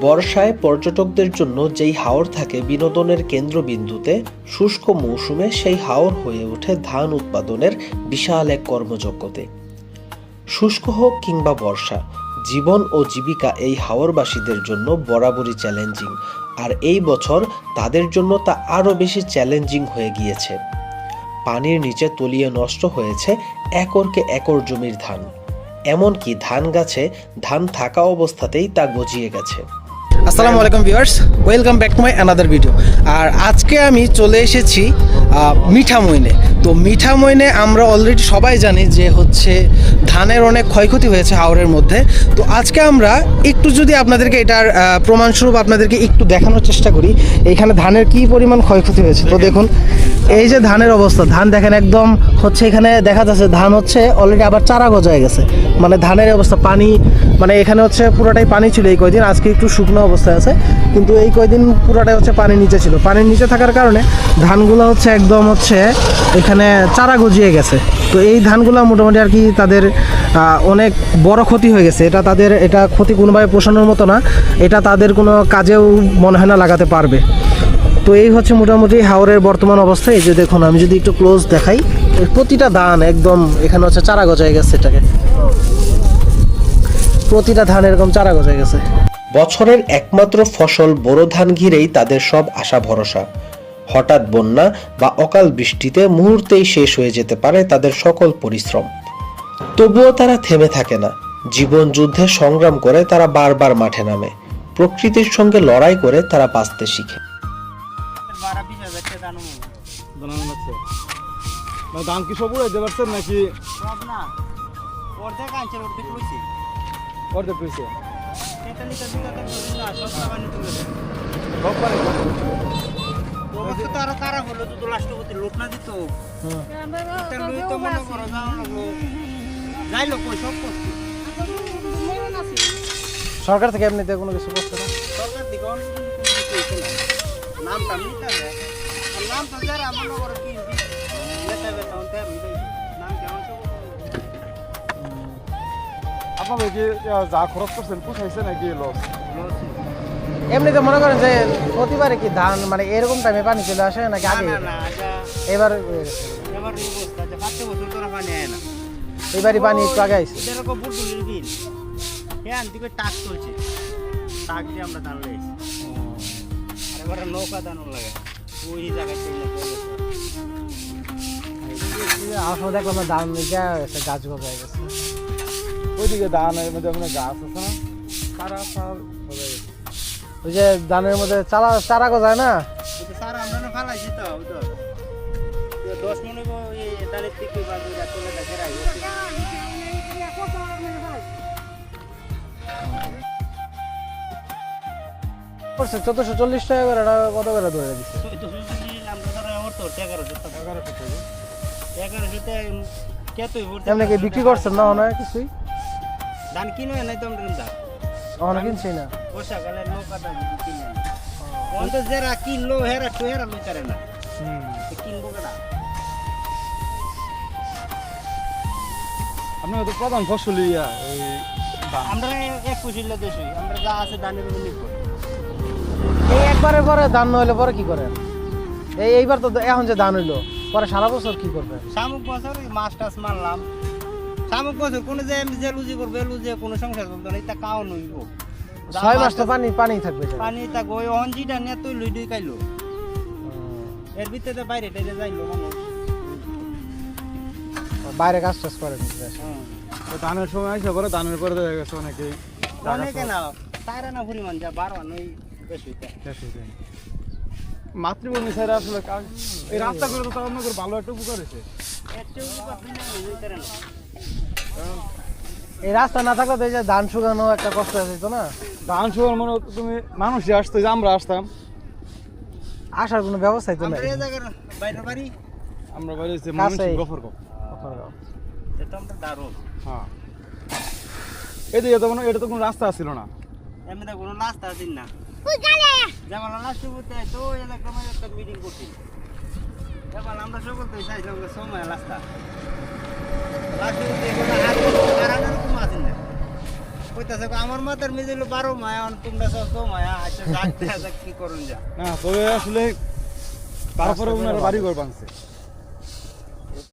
বর্ষায় পর্যটকদের জন্য যেই হাওর থাকে বিনোদনের কেন্দ্রবিন্দুতে, শুষ্ক মৌসুমে সেই হাওর হয়ে ওঠে ধান উৎপাদনের বিশাল এক কর্মযজ্ঞতে। শুষ্ক হোক কিংবা বর্ষা, জীবন ও জীবিকা এই হাওরবাসীদের জন্য বরাবরই চ্যালেঞ্জিং, আর এই বছর তাদের জন্য তা আরও বেশি চ্যালেঞ্জিং হয়ে গিয়েছে। পানির নিচে তলিয়ে নষ্ট হয়েছে একরকে একর জমির ধান, এমনকি ধান গাছে ধান থাকা অবস্থাতেই তা গজিয়ে গেছে। আসসালামু আলাইকুম viewers, welcome back to my another video. আর আজকে আমি চলে এসেছি মিঠামইনে। তো মিঠামইনে আমরা অলরেডি সবাই জানি যে হচ্ছে ধানের অনেক ক্ষয়ক্ষতি হয়েছে হাওরের মধ্যে। তো আজকে আমরা একটু যদি আপনাদেরকে এটার প্রমাণস্বরূপ আপনাদেরকে একটু দেখানোর চেষ্টা করি এখানে ধানের কী পরিমাণ ক্ষয়ক্ষতি হয়েছে। তো দেখুন এই যে ধানের অবস্থা, ধান দেখেন একদম হচ্ছে এখানে দেখা যাচ্ছে ধান হচ্ছে অলরেডি আবার চারা গজায় গেছে। মানে ধানের অবস্থা পানি, মানে এখানে হচ্ছে পুরোটাই পানি ছিল এই কয়দিন, আজকে একটু শুকনো অবস্থায় আছে, কিন্তু এই কয়দিন পুরোটাই হচ্ছে পানির নিচে ছিল। পানির নিচে থাকার কারণে ধানগুলো হচ্ছে একদম হচ্ছে এখানে চারা গজিয়ে গেছে। তো এই ধানগুলো মোটামুটি আর কি তাদের অনেক বড় ক্ষতি হয়ে গেছে। এটা ক্ষতি কোনোভাবে পোষানোর মতো না, এটা তাদের কোনো কাজেও মনে হয় না লাগাতে পারবে। তো এই হচ্ছে মোটামুটি হাওরের বর্তমান অবস্থা। এই যে দেখুন, আমি যদি একটু ক্লোজ দেখাই, প্রতিটা ধান একদম এখানে হচ্ছে চারা গজায় গেছে। এটাকে প্রতিটা ধান এরকম চারা গজায় গেছে। বছরের একমাত্র ফসল বোরো ধান ঘিরেই তাদের সব আশা ভরসা। হঠাৎ বন্যা বা অকাল বৃষ্টিতে মুহূর্তেই শেষ হয়ে যেতে পারে তাদের সকল পরিশ্রম। তবুও তারা থেমে থাকে না। জীবন যুদ্ধে সংগ্রাম করে তারা বারবার মাঠে নামে। প্রকৃতির সঙ্গে লড়াই করে তারা বাঁচতে শিখে। ধান কি সব উড়াইতে পারছেন নাকি? অর্ধেক হয়েছে। সরকার থেকে এমনিতে কোনো কিছু করছে না? সরকার থেকে নামটা নিতে হবে, নাম তো যারা মনে করো কি আপনাদের কি যা খরচ করছেন পুষাইছে নাকি লস? এমনিতে মনে করেন যে প্রতিবারে কি ধান মানে এরকম টাইমে পানি চলে আসে নাকি আগে? এবার এবারই পানি একটু আগে আইছে। এরকম বুলবুলির বিল হ্যাঁ দিকে টাক চলছে, টাক দিয়ে আমরা ধান লাইছি। আর এবার নৌকা ধান লাগে ওই জায়গায় আসলে দেখলাম না ধান গাছ গজায় গেছে। ওইদিকে ধানের মধ্যে আপনার গাছ আছে না, চারা সার ওই যে ধানের মধ্যে চারা গজায় না, সার আমরা ফালাইছি তো 10 মনে ডালের থেকে চলে দেখে রাখি। 1440 টাকা করে কত করে ধরে দিচ্ছে? 1100 বিক্রি করছেন না? অনেক কিছুই ধান কিনে নাই তো আমরা কিনছি না। বর্ষাকালে নৌকা ধান কিনে অন্ত যারা কিনলো হেরা তো হেরা লইতারে না, কিনবো কেনা? আপনার তো প্রধান ফসল আমরা এক কুশিল্লা দেশই, আমরা যা আছে ধানের উপর নির্ভর। এই একবারে পরে ধান হইলে পরে কি করেন? এইবার তো এখন যে ধান হইলো পরে সারা বছর কি করবেন? শামুক বছর মাছ টাছ মারলাম, শামুক বছর কোনো যে লুজি করবে, লুজি কোনো সংসার চলতো না, এটা কাও নইব। 6 মাস তো পানি থাকবে, পানি থাকবে। ওই অঞ্জিটা নিয়ে তুই লুই দুই খাইলো, এর ভিতরে বাইরে টেরে যাইলো মানুষ, বাইরে কাজ টাজ করেন। ধানের সময় আসে পরে ধানের পরে দেখা গেছে অনেকে না তারা না পরিমাণ যা 12 নই বেশি মাতৃভূমি সাইডে আসলে এই রাস্তা করে তো অন্য করে ভালো একটা উপকার হয়েছে। এই রাস্তা না থাকলে তো এই যে ধান শুকানো একটা কষ্ট হয়ে যেত না? ধান শুকানো মনে তুমি মানুষই আসতো, যে আমরা আসতাম, আসার কোনো ব্যবস্থাই তো নাই। আমরা বাড়ি গফরগাঁও। হ্যাঁ, এদিকে তো এটা তো কোনো রাস্তা ছিল না, এমনি কোনো রাস্তা আছে না। যেমন রাষ্ট্রপতি তো এলাকার একটা মিটিং করছি, এবার আমরা সকল তো চাইছিলাম সময় রাস্তা রাষ্ট্রপতি কইতাছে আমার মাথার মিজিল 12 মায়া অন তোমরা সব মায়া আচ্ছা যাক দেখা যাক কি করুন যা না তবে আসলে তারপরে ওনারা বাড়ি ঘর ভাঙছে